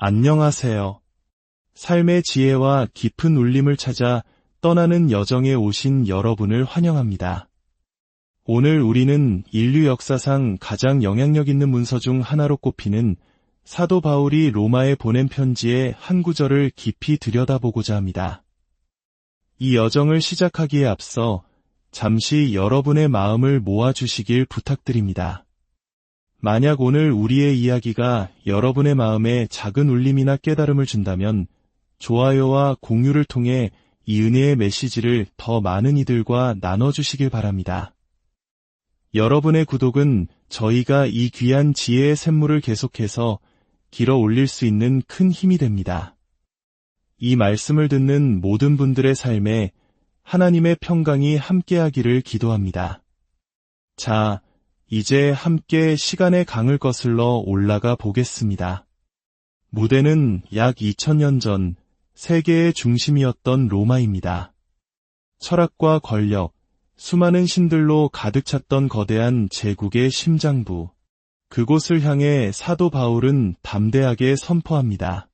안녕하세요. 삶의 지혜와 깊은 울림을 찾아 떠나는 여정에 오신 여러분을 환영합니다. 오늘 우리는 인류 역사상 가장 영향력 있는 문서 중 하나로 꼽히는 사도 바울이 로마에 보낸 편지의 한 구절을 깊이 들여다보고자 합니다. 이 여정을 시작하기에 앞서 잠시 여러분의 마음을 모아주시길 부탁드립니다. 만약 오늘 우리의 이야기가 여러분의 마음에 작은 울림이나 깨달음을 준다면 좋아요와 공유를 통해 이 은혜의 메시지를 더 많은 이들과 나눠주시길 바랍니다. 여러분의 구독은 저희가 이 귀한 지혜의 샘물을 계속해서 길어 올릴 수 있는 큰 힘이 됩니다. 이 말씀을 듣는 모든 분들의 삶에 하나님의 평강이 함께하기를 기도합니다. 자, 이제 함께 시간의 강을 거슬러 올라가 보겠습니다. 무대는 약 2000년 전 세계의 중심이었던 로마입니다. 철학과 권력, 수많은 신들로 가득 찼던 거대한 제국의 심장부. 그곳을 향해 사도 바울은 담대하게 선포합니다.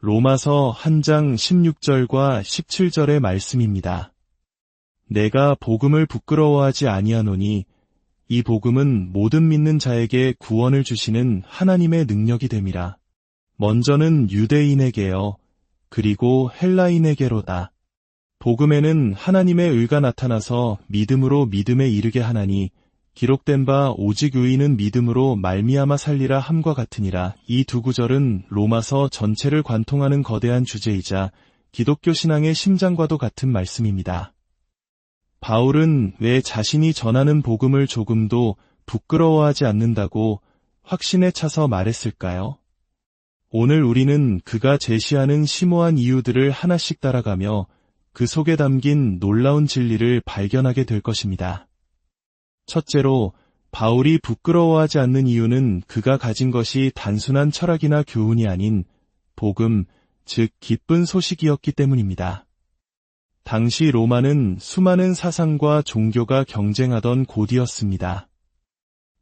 로마서 한 장 16절과 17절의 말씀입니다. 내가 복음을 부끄러워하지 아니하노니 이 복음은 모든 믿는 자에게 구원을 주시는 하나님의 능력이 됨이라. 먼저는 유대인에게요, 그리고 헬라인에게로다. 복음에는 하나님의 의가 나타나서 믿음으로 믿음에 이르게 하나니 기록된 바 오직 의인은 믿음으로 말미암아 살리라 함과 같으니라. 이 두 구절은 로마서 전체를 관통하는 거대한 주제이자 기독교 신앙의 심장과도 같은 말씀입니다. 바울은 왜 자신이 전하는 복음을 조금도 부끄러워하지 않는다고 확신에 차서 말했을까요? 오늘 우리는 그가 제시하는 심오한 이유들을 하나씩 따라가며 그 속에 담긴 놀라운 진리를 발견하게 될 것입니다. 첫째로, 바울이 부끄러워하지 않는 이유는 그가 가진 것이 단순한 철학이나 교훈이 아닌 복음, 즉 기쁜 소식이었기 때문입니다. 당시 로마는 수많은 사상과 종교가 경쟁하던 곳이었습니다.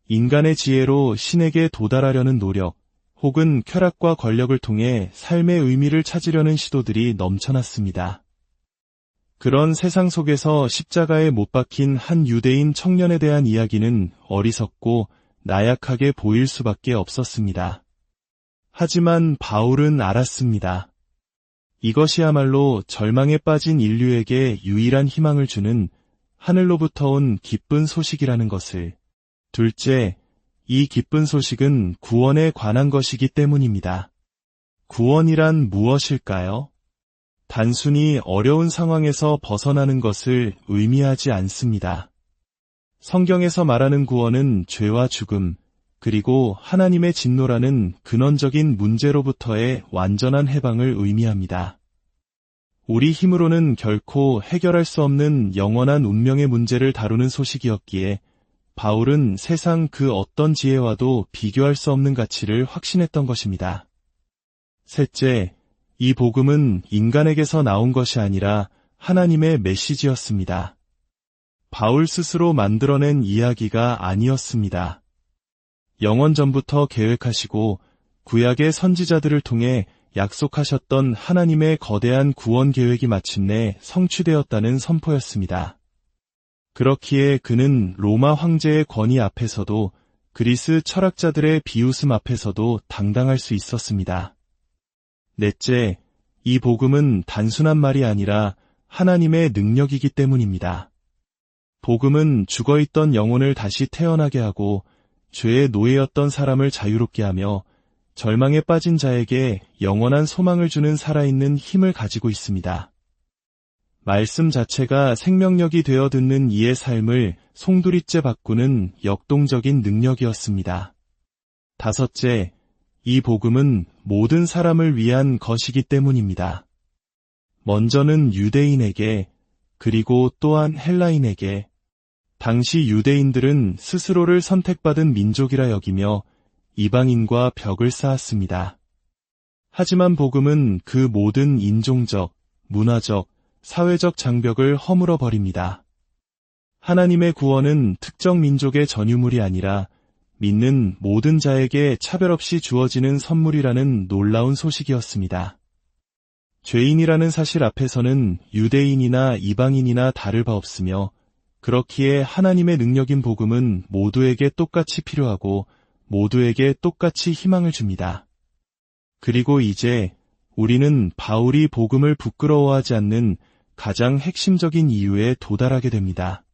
인간의 지혜로 신에게 도달하려는 노력, 혹은 쾌락과 권력을 통해 삶의 의미를 찾으려는 시도들이 넘쳐났습니다. 그런 세상 속에서 십자가에 못 박힌 한 유대인 청년에 대한 이야기는 어리석고 나약하게 보일 수밖에 없었습니다. 하지만 바울은 알았습니다. 이것이야말로 절망에 빠진 인류에게 유일한 희망을 주는 하늘로부터 온 기쁜 소식이라는 것을. 둘째, 이 기쁜 소식은 구원에 관한 것이기 때문입니다. 구원이란 무엇일까요? 단순히 어려운 상황에서 벗어나는 것을 의미하지 않습니다. 성경에서 말하는 구원은 죄와 죽음, 그리고 하나님의 진노라는 근원적인 문제로부터의 완전한 해방을 의미합니다. 우리 힘으로는 결코 해결할 수 없는 영원한 운명의 문제를 다루는 소식이었기에 바울은 세상 그 어떤 지혜와도 비교할 수 없는 가치를 확신했던 것입니다. 셋째, 이 복음은 인간에게서 나온 것이 아니라 하나님의 메시지였습니다. 바울 스스로 만들어낸 이야기가 아니었습니다. 영원 전부터 계획하시고 구약의 선지자들을 통해 약속하셨던 하나님의 거대한 구원 계획이 마침내 성취되었다는 선포였습니다. 그렇기에 그는 로마 황제의 권위 앞에서도 그리스 철학자들의 비웃음 앞에서도 당당할 수 있었습니다. 넷째, 이 복음은 단순한 말이 아니라 하나님의 능력이기 때문입니다. 복음은 죽어있던 영혼을 다시 태어나게 하고 죄의 노예였던 사람을 자유롭게 하며 절망에 빠진 자에게 영원한 소망을 주는 살아있는 힘을 가지고 있습니다. 말씀 자체가 생명력이 되어 듣는 이의 삶을 송두리째 바꾸는 역동적인 능력이었습니다. 다섯째, 이 복음은 모든 사람을 위한 것이기 때문입니다. 먼저는 유대인에게, 그리고 또한 헬라인에게. 당시 유대인들은 스스로를 선택받은 민족이라 여기며 이방인과 벽을 쌓았습니다. 하지만 복음은 그 모든 인종적, 문화적, 사회적 장벽을 허물어 버립니다. 하나님의 구원은 특정 민족의 전유물이 아니라 믿는 모든 자에게 차별 없이 주어지는 선물이라는 놀라운 소식이었습니다. 죄인이라는 사실 앞에서는 유대인이나 이방인이나 다를 바 없으며 그렇기에 하나님의 능력인 복음은 모두에게 똑같이 필요하고 모두에게 똑같이 희망을 줍니다. 그리고 이제 우리는 바울이 복음을 부끄러워하지 않는 가장 핵심적인 이유에 도달하게 됩니다.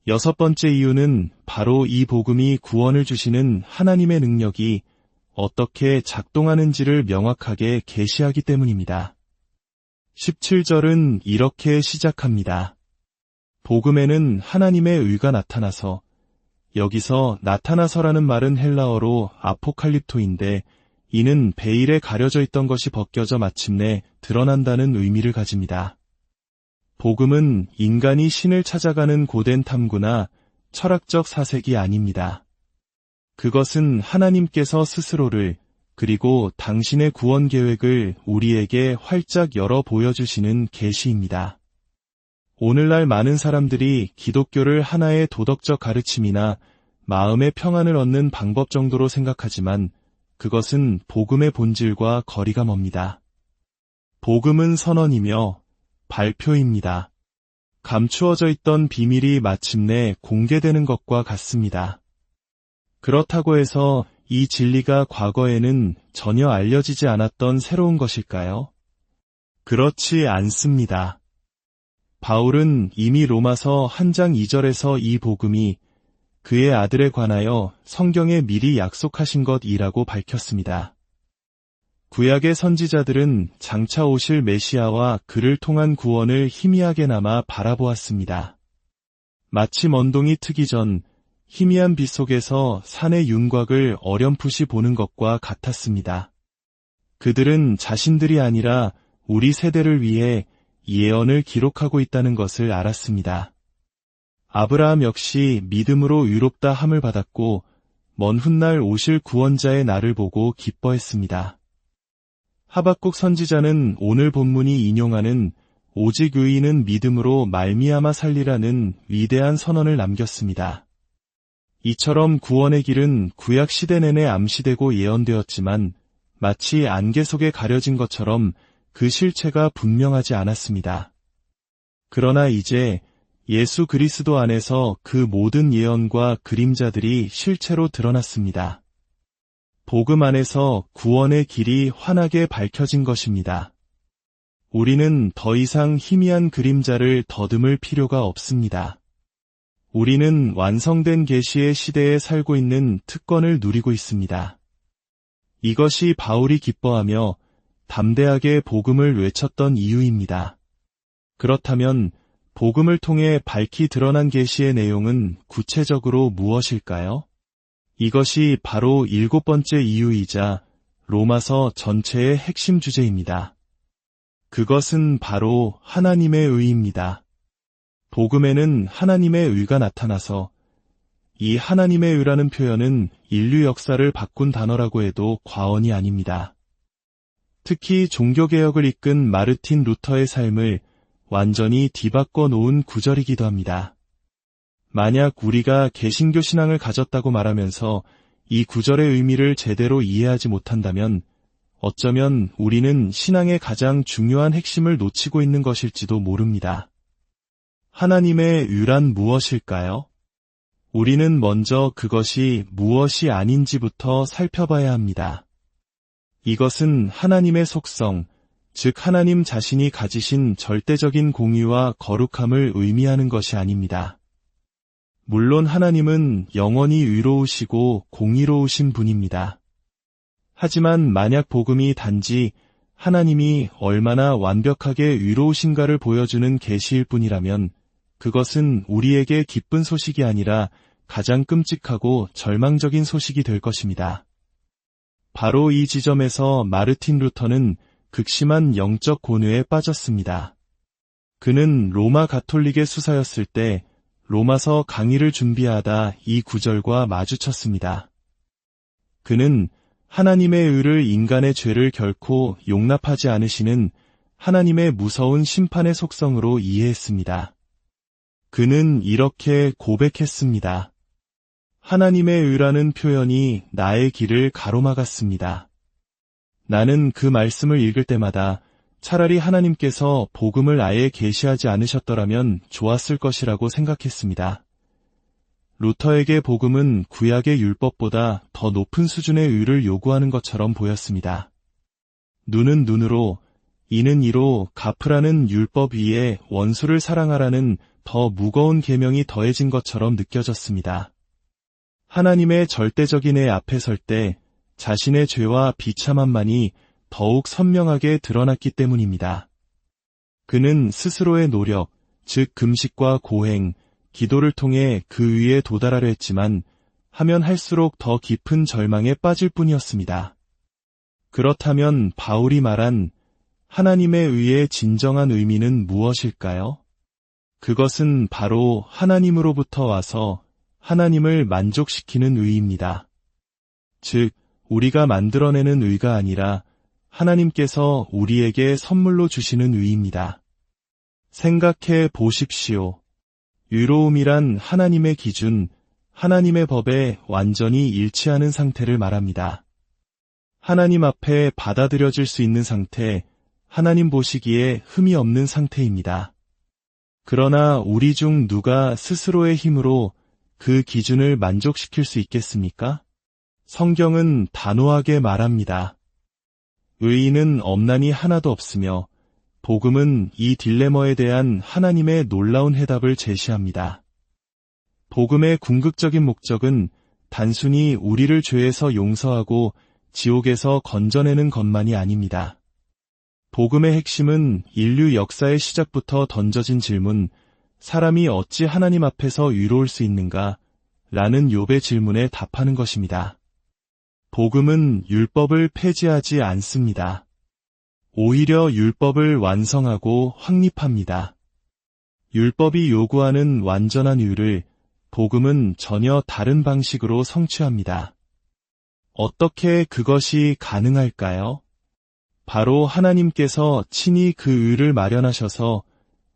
여섯 번째 이유는 바로 이 복음이 구원을 주시는 하나님의 능력이 어떻게 작동하는지를 명확하게 계시하기 때문입니다. 17절은 이렇게 시작합니다. 복음에는 하나님의 의가 나타나서, 여기서 나타나서라는 말은 헬라어로 아포칼립토인데 이는 베일에 가려져 있던 것이 벗겨져 마침내 드러난다는 의미를 가집니다. 복음은 인간이 신을 찾아가는 고된 탐구나 철학적 사색이 아닙니다. 그것은 하나님께서 스스로를 그리고 당신의 구원 계획을 우리에게 활짝 열어 보여주시는 계시입니다. 오늘날 많은 사람들이 기독교를 하나의 도덕적 가르침이나 마음의 평안을 얻는 방법 정도로 생각하지만 그것은 복음의 본질과 거리가 멉니다. 복음은 선언이며 발표입니다. 감추어져 있던 비밀이 마침내 공개되는 것과 같습니다. 그렇다고 해서 이 진리가 과거에는 전혀 알려지지 않았던 새로운 것일까요? 그렇지 않습니다. 바울은 이미 로마서 1장 2절에서 이 복음이 그의 아들에 관하여 성경에 미리 약속하신 것이라고 밝혔습니다. 구약의 선지자들은 장차 오실 메시아와 그를 통한 구원을 희미하게나마 바라보았습니다. 마치 먼동이 트기 전 희미한 빛 속에서 산의 윤곽을 어렴풋이 보는 것과 같았습니다. 그들은 자신들이 아니라 우리 세대를 위해 예언을 기록하고 있다는 것을 알았습니다. 아브라함 역시 믿음으로 의롭다 함을 받았고 먼 훗날 오실 구원자의 날을 보고 기뻐했습니다. 하박국 선지자는 오늘 본문이 인용하는 오직 의인은 믿음으로 말미암아 살리라는 위대한 선언을 남겼습니다. 이처럼 구원의 길은 구약 시대 내내 암시되고 예언되었지만 마치 안개 속에 가려진 것처럼 그 실체가 분명하지 않았습니다. 그러나 이제 예수 그리스도 안에서 그 모든 예언과 그림자들이 실체로 드러났습니다. 복음 안에서 구원의 길이 환하게 밝혀진 것입니다. 우리는 더 이상 희미한 그림자를 더듬을 필요가 없습니다. 우리는 완성된 계시의 시대에 살고 있는 특권을 누리고 있습니다. 이것이 바울이 기뻐하며 담대하게 복음을 외쳤던 이유입니다. 그렇다면 복음을 통해 밝히 드러난 계시의 내용은 구체적으로 무엇일까요? 이것이 바로 일곱 번째 이유이자 로마서 전체의 핵심 주제입니다. 그것은 바로 하나님의 의입니다. 복음에는 하나님의 의가 나타나서 이 하나님의 의라는 표현은 인류 역사를 바꾼 단어라고 해도 과언이 아닙니다. 특히 종교개혁을 이끈 마르틴 루터의 삶을 완전히 뒤바꿔 놓은 구절이기도 합니다. 만약 우리가 개신교 신앙을 가졌다고 말하면서 이 구절의 의미를 제대로 이해하지 못한다면 어쩌면 우리는 신앙의 가장 중요한 핵심을 놓치고 있는 것일지도 모릅니다. 하나님의 의란 무엇일까요? 우리는 먼저 그것이 무엇이 아닌지부터 살펴봐야 합니다. 이것은 하나님의 속성, 즉 하나님 자신이 가지신 절대적인 공의와 거룩함을 의미하는 것이 아닙니다. 물론 하나님은 영원히 의로우시고 공의로우신 분입니다. 하지만 만약 복음이 단지 하나님이 얼마나 완벽하게 의로우신가를 보여주는 계시일 뿐이라면 그것은 우리에게 기쁜 소식이 아니라 가장 끔찍하고 절망적인 소식이 될 것입니다. 바로 이 지점에서 마르틴 루터는 극심한 영적 곤회에 빠졌습니다. 그는 로마 가톨릭의 수사였을 때 로마서 강의를 준비하다 이 구절과 마주쳤습니다. 그는 하나님의 의를 인간의 죄를 결코 용납하지 않으시는 하나님의 무서운 심판의 속성으로 이해했습니다. 그는 이렇게 고백했습니다. 하나님의 의라는 표현이 나의 길을 가로막았습니다. 나는 그 말씀을 읽을 때마다 차라리 하나님께서 복음을 아예 계시하지 않으셨더라면 좋았을 것이라고 생각했습니다. 루터에게 복음은 구약의 율법보다 더 높은 수준의 의를 요구하는 것처럼 보였습니다. 눈은 눈으로, 이는 이로 갚으라는 율법 위에 원수를 사랑하라는 더 무거운 계명이 더해진 것처럼 느껴졌습니다. 하나님의 절대적인 애 앞에 설 때 자신의 죄와 비참함만이 더욱 선명하게 드러났기 때문입니다. 그는 스스로의 노력, 즉 금식과 고행, 기도를 통해 그 위에 도달하려 했지만 하면 할수록 더 깊은 절망에 빠질 뿐이었습니다. 그렇다면 바울이 말한 하나님의 의의 진정한 의미는 무엇일까요? 그것은 바로 하나님으로부터 와서 하나님을 만족시키는 의입니다. 즉, 우리가 만들어내는 의가 아니라 하나님께서 우리에게 선물로 주시는 의입니다. 생각해 보십시오. 의로움이란 하나님의 기준, 하나님의 법에 완전히 일치하는 상태를 말합니다. 하나님 앞에 받아들여질 수 있는 상태, 하나님 보시기에 흠이 없는 상태입니다. 그러나 우리 중 누가 스스로의 힘으로 그 기준을 만족시킬 수 있겠습니까? 성경은 단호하게 말합니다. 의인은 없나니 하나도 없으며 복음은 이 딜레마에 대한 하나님의 놀라운 해답을 제시합니다. 복음의 궁극적인 목적은 단순히 우리를 죄에서 용서하고 지옥에서 건져내는 것만이 아닙니다. 복음의 핵심은 인류 역사의 시작부터 던져진 질문, 사람이 어찌 하나님 앞에서 의로울 수 있는가? 라는 욥의 질문에 답하는 것입니다. 복음은 율법을 폐지하지 않습니다. 오히려 율법을 완성하고 확립합니다. 율법이 요구하는 완전한 의를 복음은 전혀 다른 방식으로 성취합니다. 어떻게 그것이 가능할까요? 바로 하나님께서 친히 그 의를 마련하셔서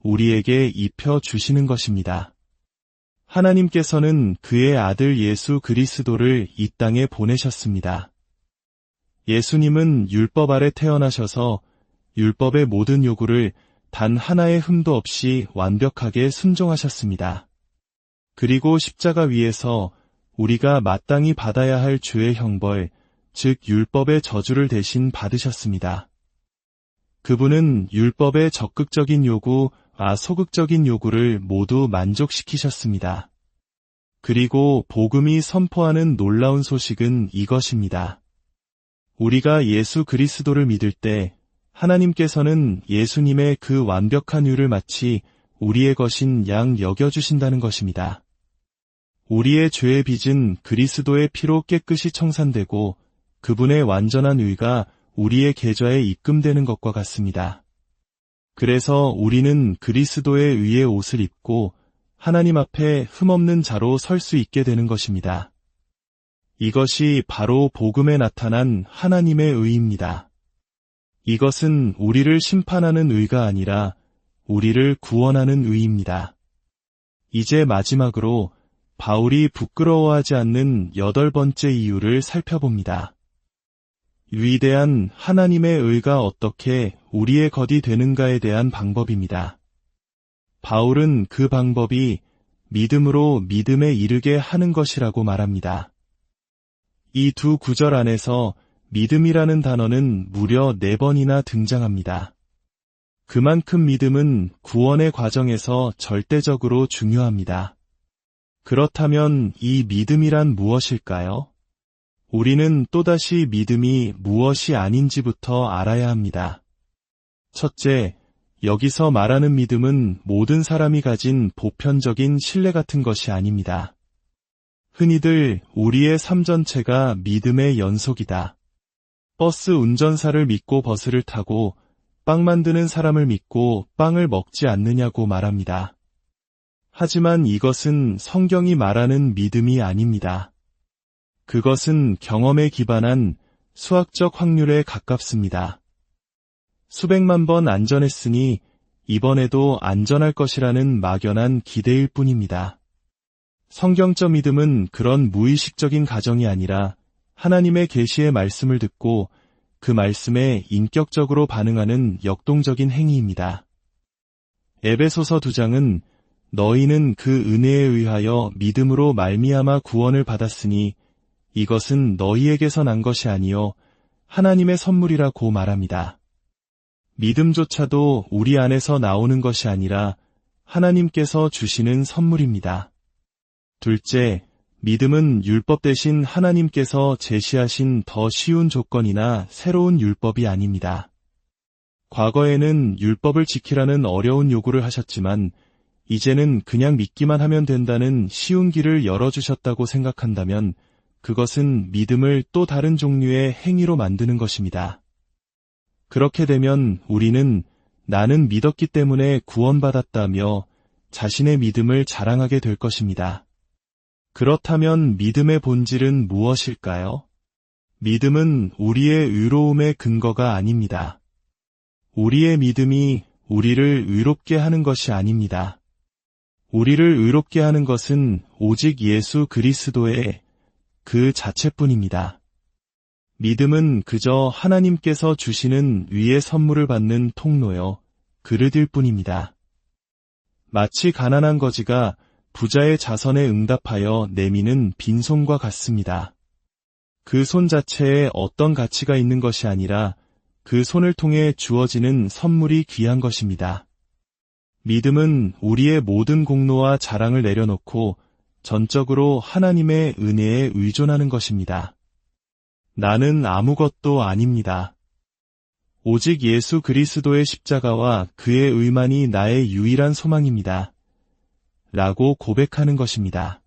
우리에게 입혀 주시는 것입니다. 하나님께서는 그의 아들 예수 그리스도를 이 땅에 보내셨습니다. 예수님은 율법 아래 태어나셔서 율법의 모든 요구를 단 하나의 흠도 없이 완벽하게 순종하셨습니다. 그리고 십자가 위에서 우리가 마땅히 받아야 할 죄의 형벌, 즉 율법의 저주를 대신 받으셨습니다. 그분은 율법의 적극적인 요구, 소극적인 요구를 모두 만족시키셨습니다. 그리고 복음이 선포하는 놀라운 소식은 이것입니다. 우리가 예수 그리스도를 믿을 때 하나님께서는 예수님의 그 완벽한 의를 마치 우리의 것인 양 여겨주신다는 것입니다. 우리의 죄의 빚은 그리스도의 피로 깨끗이 청산되고 그분의 완전한 의가 우리의 계좌에 입금되는 것과 같습니다. 그래서 우리는 그리스도의 의의 옷을 입고 하나님 앞에 흠없는 자로 설 수 있게 되는 것입니다. 이것이 바로 복음에 나타난 하나님의 의입니다. 이것은 우리를 심판하는 의가 아니라 우리를 구원하는 의입니다. 이제 마지막으로 바울이 부끄러워하지 않는 8번째 이유를 살펴봅니다. 위대한 하나님의 의가 어떻게 우리의 것이 되는가에 대한 방법입니다. 바울은 그 방법이 믿음으로 믿음에 이르게 하는 것이라고 말합니다. 이 두 구절 안에서 믿음이라는 단어는 무려 4번이나 등장합니다. 그만큼 믿음은 구원의 과정에서 절대적으로 중요합니다. 그렇다면 이 믿음이란 무엇일까요? 우리는 또다시 믿음이 무엇이 아닌지부터 알아야 합니다. 첫째, 여기서 말하는 믿음은 모든 사람이 가진 보편적인 신뢰 같은 것이 아닙니다. 흔히들 우리의 삶 전체가 믿음의 연속이다. 버스 운전사를 믿고 버스를 타고 빵 만드는 사람을 믿고 빵을 먹지 않느냐고 말합니다. 하지만 이것은 성경이 말하는 믿음이 아닙니다. 그것은 경험에 기반한 수학적 확률에 가깝습니다. 수백만 번 안전했으니 이번에도 안전할 것이라는 막연한 기대일 뿐입니다. 성경적 믿음은 그런 무의식적인 가정이 아니라 하나님의 계시의 말씀을 듣고 그 말씀에 인격적으로 반응하는 역동적인 행위입니다. 에베소서 2장은 너희는 그 은혜에 의하여 믿음으로 말미암아 구원을 받았으니 이것은 너희에게서 난 것이 아니요 하나님의 선물이라고 말합니다. 믿음조차도 우리 안에서 나오는 것이 아니라 하나님께서 주시는 선물입니다. 둘째, 믿음은 율법 대신 하나님께서 제시하신 더 쉬운 조건이나 새로운 율법이 아닙니다. 과거에는 율법을 지키라는 어려운 요구를 하셨지만 이제는 그냥 믿기만 하면 된다는 쉬운 길을 열어주셨다고 생각한다면 그것은 믿음을 또 다른 종류의 행위로 만드는 것입니다. 그렇게 되면 우리는 나는 믿었기 때문에 구원받았다며 자신의 믿음을 자랑하게 될 것입니다. 그렇다면 믿음의 본질은 무엇일까요? 믿음은 우리의 의로움의 근거가 아닙니다. 우리의 믿음이 우리를 의롭게 하는 것이 아닙니다. 우리를 의롭게 하는 것은 오직 예수 그리스도의 그 자체뿐입니다. 믿음은 그저 하나님께서 주시는 위의 선물을 받는 통로요, 그릇일 뿐입니다. 마치 가난한 거지가 부자의 자선에 응답하여 내미는 빈손과 같습니다. 그 손 자체에 어떤 가치가 있는 것이 아니라 그 손을 통해 주어지는 선물이 귀한 것입니다. 믿음은 우리의 모든 공로와 자랑을 내려놓고 전적으로 하나님의 은혜에 의존하는 것입니다. 나는 아무것도 아닙니다. 오직 예수 그리스도의 십자가와 그의 의만이 나의 유일한 소망입니다. 라고 고백하는 것입니다.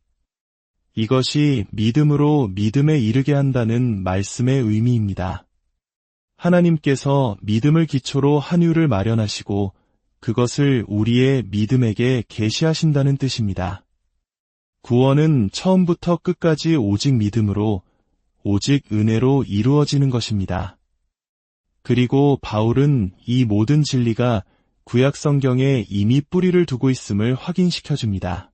이것이 믿음으로 믿음에 이르게 한다는 말씀의 의미입니다. 하나님께서 믿음을 기초로 한유를 마련하시고 그것을 우리의 믿음에게 계시하신다는 뜻입니다. 구원은 처음부터 끝까지 오직 믿음으로, 오직 은혜로 이루어지는 것입니다. 그리고 바울은 이 모든 진리가 구약 성경에 이미 뿌리를 두고 있음을 확인시켜줍니다.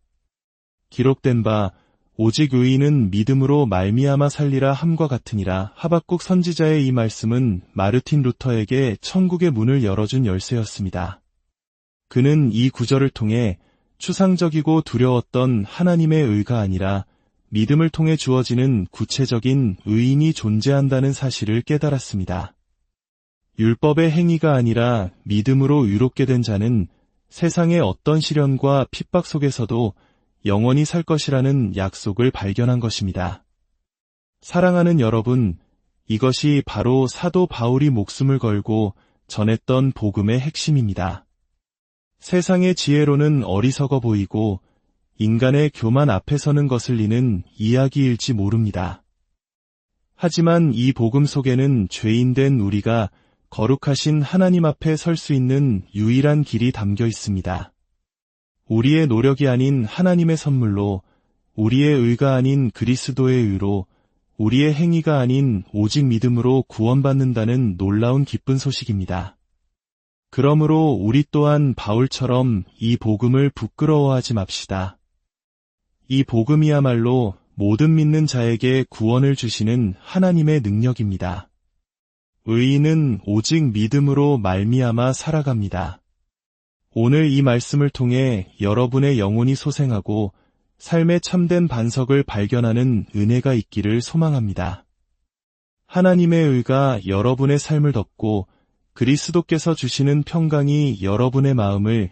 기록된 바 오직 의인은 믿음으로 말미암아 살리라 함과 같으니라. 하박국 선지자의 이 말씀은 마르틴 루터에게 천국의 문을 열어준 열쇠였습니다. 그는 이 구절을 통해 추상적이고 두려웠던 하나님의 의가 아니라 믿음을 통해 주어지는 구체적인 의인이 존재한다는 사실을 깨달았습니다. 율법의 행위가 아니라 믿음으로 의롭게 된 자는 세상의 어떤 시련과 핍박 속에서도 영원히 살 것이라는 약속을 발견한 것입니다. 사랑하는 여러분, 이것이 바로 사도 바울이 목숨을 걸고 전했던 복음의 핵심입니다. 세상의 지혜로는 어리석어 보이고 인간의 교만 앞에 서는 거슬리는 이야기일지 모릅니다. 하지만 이 복음 속에는 죄인된 우리가 거룩하신 하나님 앞에 설 수 있는 유일한 길이 담겨 있습니다. 우리의 노력이 아닌 하나님의 선물로, 우리의 의가 아닌 그리스도의 의로, 우리의 행위가 아닌 오직 믿음으로 구원받는다는 놀라운 기쁜 소식입니다. 그러므로 우리 또한 바울처럼 이 복음을 부끄러워하지 맙시다. 이 복음이야말로 모든 믿는 자에게 구원을 주시는 하나님의 능력입니다. 의인은 오직 믿음으로 말미암아 살아갑니다. 오늘 이 말씀을 통해 여러분의 영혼이 소생하고 삶의 참된 반석을 발견하는 은혜가 있기를 소망합니다. 하나님의 의가 여러분의 삶을 덮고 그리스도께서 주시는 평강이 여러분의 마음을